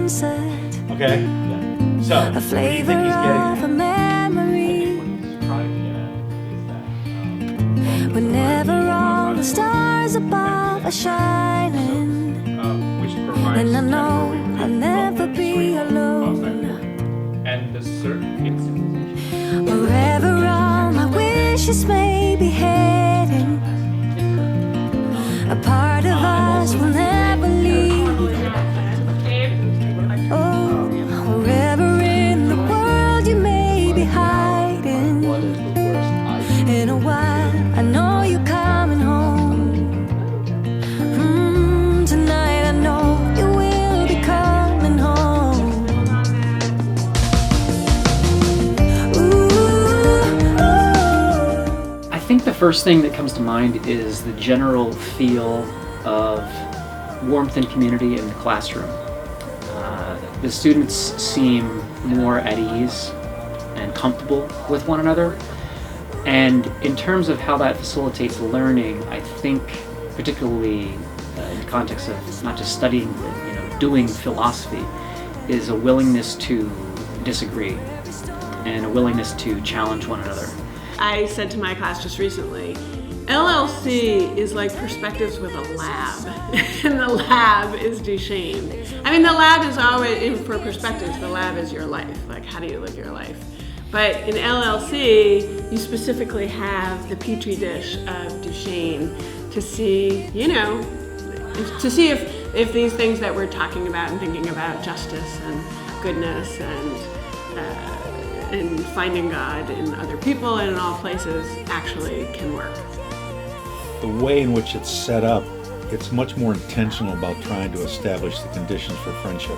sunset. Okay. Yeah. So, A flavor of a memory. Whenever all the stars above are shining, then I know I'll never be alone. And the certain Wherever all my wishes may be heading, a part of us will never leave. Oh, wherever in the world you may be hiding, in a while I know you're coming home. Tonight I know you will be coming home. I think the first thing that comes to mind is the general feel of warmth and community in the classroom. The students seem more at ease and comfortable with one another. And in terms of how that facilitates learning, I think particularly in the context of not just studying, but doing philosophy, is a willingness to disagree and a willingness to challenge one another. I said to my class just recently, LLC is like Perspectives with a lab, and the lab is Duchesne. I mean, the lab is always, for Perspectives, the lab is your life, like how do you live your life? But in LLC, you specifically have the petri dish of Duchesne to see, to see if these things that we're talking about and thinking about, justice and goodness and finding God in other people and in all places, actually can work. The way in which it's set up, it's much more intentional about trying to establish the conditions for friendship.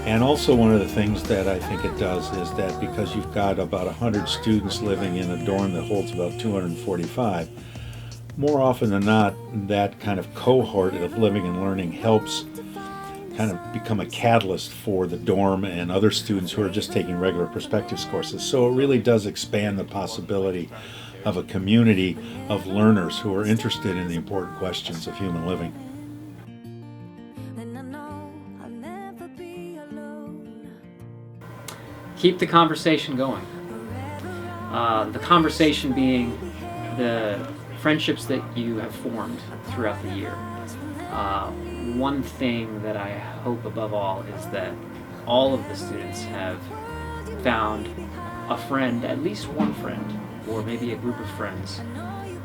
And also one of the things that I think it does is that because you've got about 100 students living in a dorm that holds about 245, more often than not, that kind of cohort of living and learning helps kind of become a catalyst for the dorm and other students who are just taking regular Perspectives courses. So it really does expand the possibility of a community of learners who are interested in the important questions of human living. Then I know I'll never be alone. Keep the conversation going. The conversation being the friendships that you have formed throughout the year. One thing that I hope above all is that all of the students have found a friend, at least one friend, or maybe a group of friends,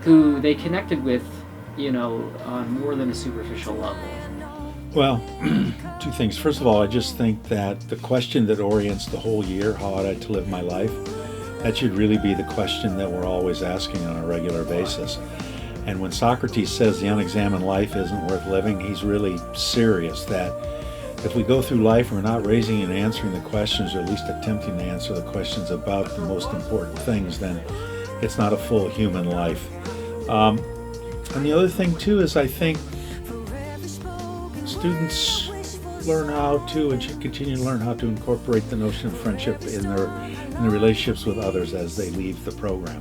who they connected with, on more than a superficial level. Well, two things. First of all, I just think that the question that orients the whole year, how ought I to live my life, that should really be the question that we're always asking on a regular basis. And when Socrates says the unexamined life isn't worth living, he's really serious that if we go through life and we're not raising and answering the questions, or at least attempting to answer the questions about the most important things, then it's not a full human life. And the other thing too is I think students learn how to and should continue to learn how to incorporate the notion of friendship in their relationships with others as they leave the program.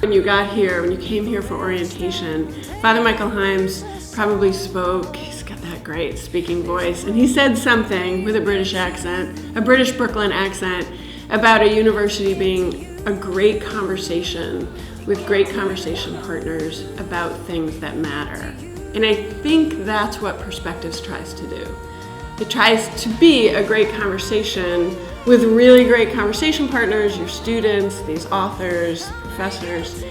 When you came here for orientation, Father Michael Himes probably spoke, he's got that great speaking voice, and he said something with a British accent, a British Brooklyn accent, about a university being a great conversation with great conversation partners about things that matter. And I think that's what Perspectives tries to do. It tries to be a great conversation with really great conversation partners, your students, these authors, professors,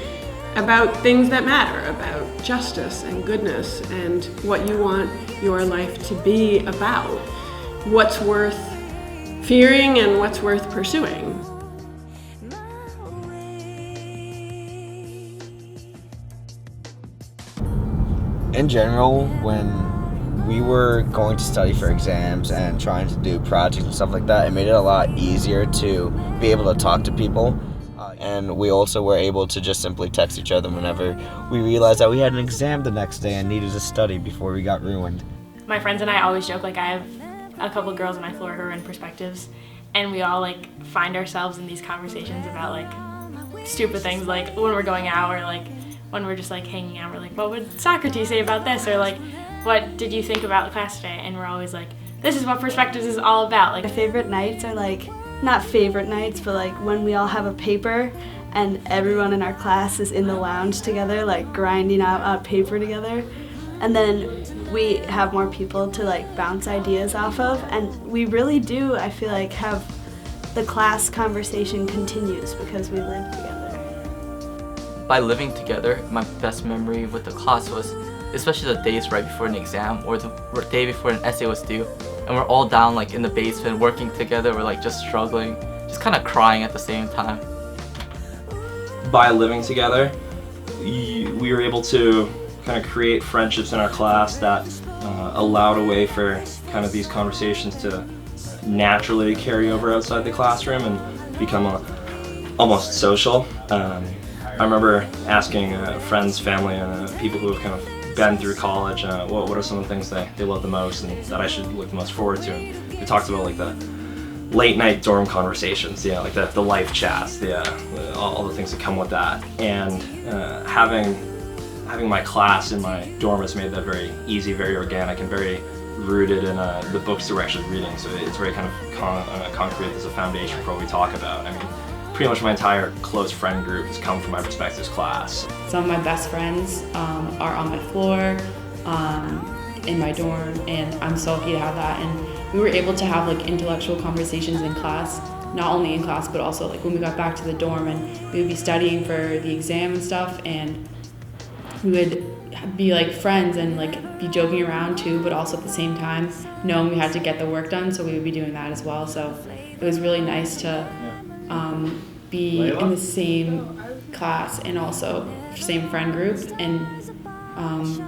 about things that matter, about justice and goodness and what you want your life to be about, what's worth fearing and what's worth pursuing. In general, when we were going to study for exams and trying to do projects and stuff like that, it made it a lot easier to be able to talk to people. And we also were able to just simply text each other whenever we realized that we had an exam the next day and needed to study before we got ruined. My friends and I always joke, I have a couple of girls on my floor who are in Perspectives, and we all find ourselves in these conversations about stupid things, like when we're going out or when we're just hanging out, we're what would Socrates say about this, or what did you think about class today? And we're always this is what Perspectives is all about. Like, My favorite nights are like, not favorite nights, but like when we all have a paper and everyone in our class is in the lounge together, like grinding out paper together. And then we have more people to like bounce ideas off of. And we really do, I feel like, have the class conversation continues because we live together. By living together, my best memory with the class was especially the days right before an exam or the day before an essay was due. And we're all down like in the basement working together, we're like just struggling, just kind of crying at the same time. By living together, we were able to kind of create friendships in our class that allowed a way for kind of these conversations to naturally carry over outside the classroom and become almost social. I remember asking friends, family, and people who have kind of been through college, what are some of the things they love the most and that I should look the most forward to. And we talked about like the late night dorm conversations, like the life chats, all the things that come with that. And having my class in my dorm has made that very easy, very organic, and very rooted in the books that we're actually reading. So it's very kind of concrete as a foundation for what we talk about. I mean, pretty much my entire close friend group has come from my Perspectives class. Some of my best friends are on my floor, in my dorm, and I'm so lucky to have that. And we were able to have like intellectual conversations in class, not only in class, but also like when we got back to the dorm and we would be studying for the exam and stuff, and we would be like friends and like be joking around too, but also at the same time knowing we had to get the work done, so we would be doing that as well. So it was really nice to be in the same class and also same friend group and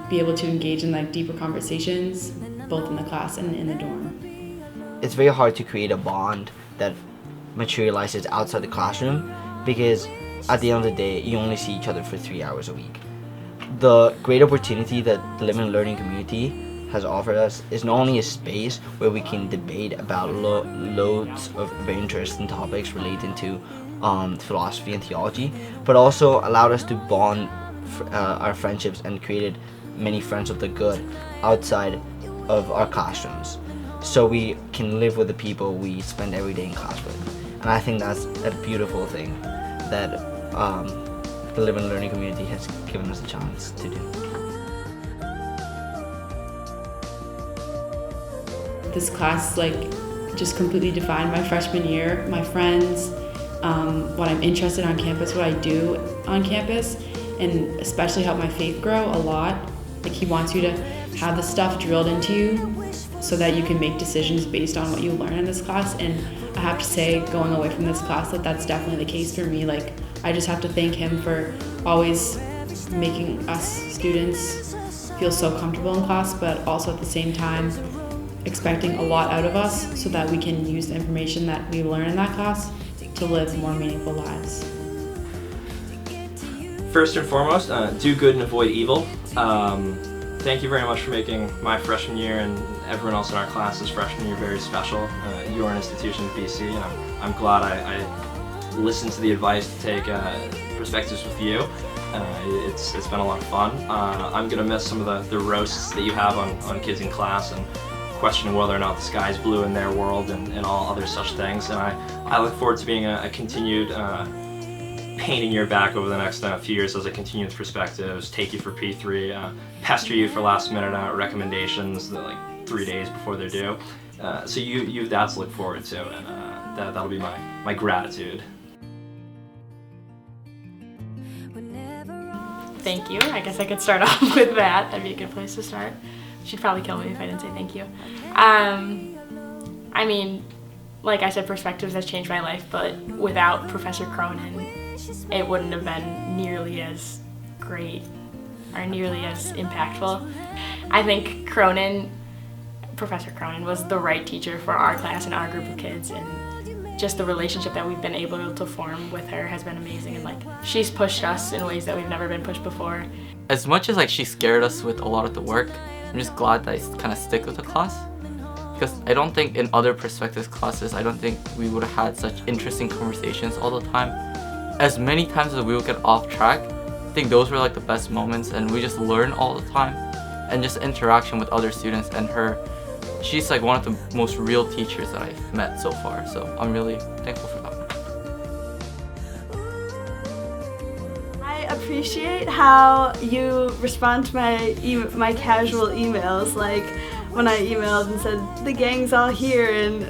be able to engage in like deeper conversations both in the class and in the dorm. It's very hard to create a bond that materializes outside the classroom because at the end of the day you only see each other for 3 hours a week. The great opportunity that the Living and Learning community has offered us is not only a space where we can debate about loads of very interesting topics relating to philosophy and theology, but also allowed us to bond our friendships and created many friends of the good outside of our classrooms. So we can live with the people we spend every day in class with. And I think that's a beautiful thing that the Live and Learning community has given us a chance to do. This class like just completely defined my freshman year, my friends, what I'm interested on campus, what I do on campus, and especially helped my faith grow a lot. Like he wants you to have the stuff drilled into you so that you can make decisions based on what you learn in this class. And I have to say, going away from this class, that's definitely the case for me. Like I just have to thank him for always making us students feel so comfortable in class, but also at the same time expecting a lot out of us so that we can use the information that we learn in that class to live more meaningful lives. First and foremost, do good and avoid evil. Thank you very much for making my freshman year and everyone else in our class's freshman year very special. You are an institution at BC, and I'm glad I listened to the advice to take Perspectives with you. It's been a lot of fun. I'm gonna miss some of the roasts that you have on kids in class and questioning whether or not the sky's blue in their world and all other such things. And I look forward to being a continued pain in your back over the next few years as I continue with Perspectives, take you for P3, pester you for last minute recommendations like 3 days before they're due. So you've that to look forward to, and that'll be my gratitude. Thank you. I guess I could start off with that. That'd be a good place to start. She'd probably kill me if I didn't say thank you. I mean, like I said, Perspectives has changed my life, but without Professor Cronin, it wouldn't have been nearly as great or nearly as impactful. I think Professor Cronin was the right teacher for our class and our group of kids, and just the relationship that we've been able to form with her has been amazing, and like she's pushed us in ways that we've never been pushed before. As much as like she scared us with a lot of the work, I'm just glad that I kind of stick with the class, because I don't think in other Perspectives classes, I don't think we would have had such interesting conversations all the time. As many times as we would get off track, I think those were like the best moments, and we just learn all the time, and just interaction with other students and her she's like one of the most real teachers that I've met so far. So I'm really thankful for that. I appreciate how you respond to my casual emails, like when I emailed and said the gang's all here and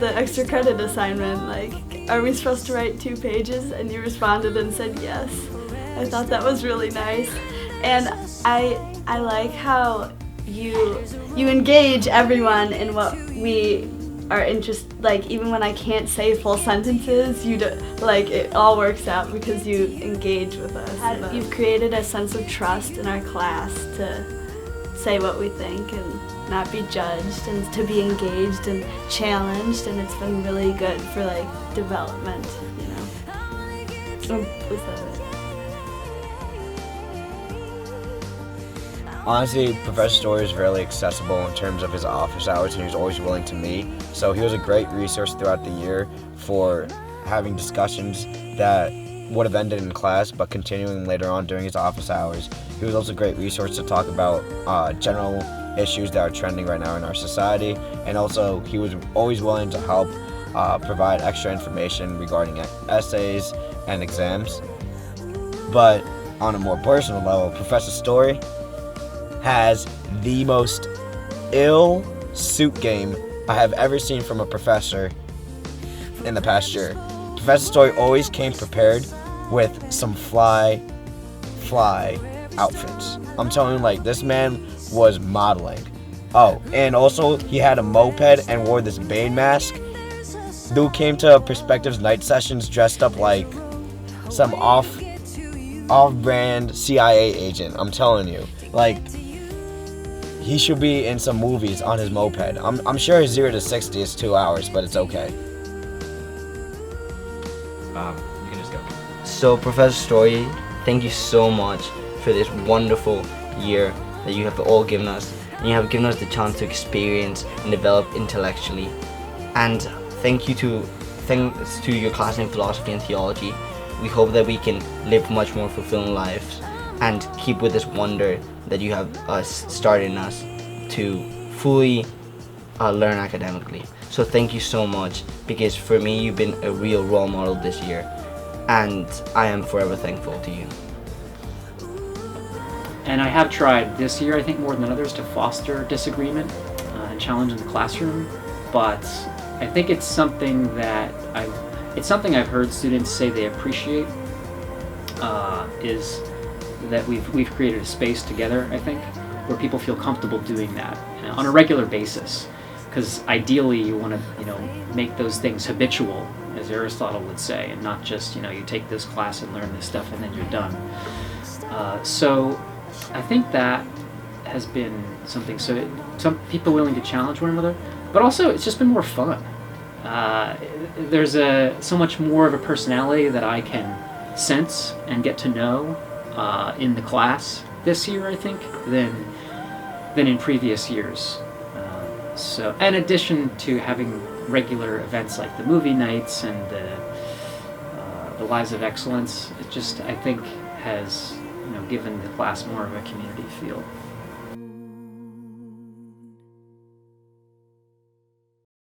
the extra credit assignment, like, are we supposed to write 2 pages? And you responded and said yes. I thought that was really nice. And I like how you engage everyone in what we are interested, like, even when I can't say full sentences, like, it all works out because you engage with us. You've created a sense of trust in our class to say what we think and not be judged, and to be engaged and challenged, and it's been really good for, like, development, you know. Was that it? Honestly, Professor Story is really accessible in terms of his office hours, and he was always willing to meet. So he was a great resource throughout the year for having discussions that would have ended in class, but continuing later on during his office hours. He was also a great resource to talk about general issues that are trending right now in our society, and also he was always willing to help provide extra information regarding essays and exams. But on a more personal level, Professor Story has the most ill suit game I have ever seen from a professor in the past year. Professor Story always came prepared with some fly outfits. I'm telling you, like, this man was modeling. Oh, and also he had a moped and wore this Bane mask. Dude came to Perspectives night sessions dressed up like some off-brand CIA agent. I'm telling you, like, he should be in some movies on his moped. I'm sure his 0 to 60 is 2 hours, but it's okay. You can just go. So, Professor Story, thank you so much for this wonderful year that you have all given us. And you have given us the chance to experience and develop intellectually. And thanks to your class in philosophy and theology. We hope that we can live much more fulfilling lives and keep with this wonder that you have started in us to fully learn academically. So thank you so much, because for me you've been a real role model this year, and I am forever thankful to you. And I have tried this year, I think more than others, to foster disagreement and challenge in the classroom, but I think it's something that I've heard students say they appreciate, is that we've created a space together, I think, where people feel comfortable doing that on a regular basis. Because ideally you want to, make those things habitual, as Aristotle would say, and not just, you take this class and learn this stuff and then you're done. So I think that has been something. So some people willing to challenge one another, but also it's just been more fun. There's so much more of a personality that I can sense and get to know in the class this year, I think, than in previous years. So, in addition to having regular events like the movie nights and the Lives of Excellence, it just, I think, has given the class more of a community feel.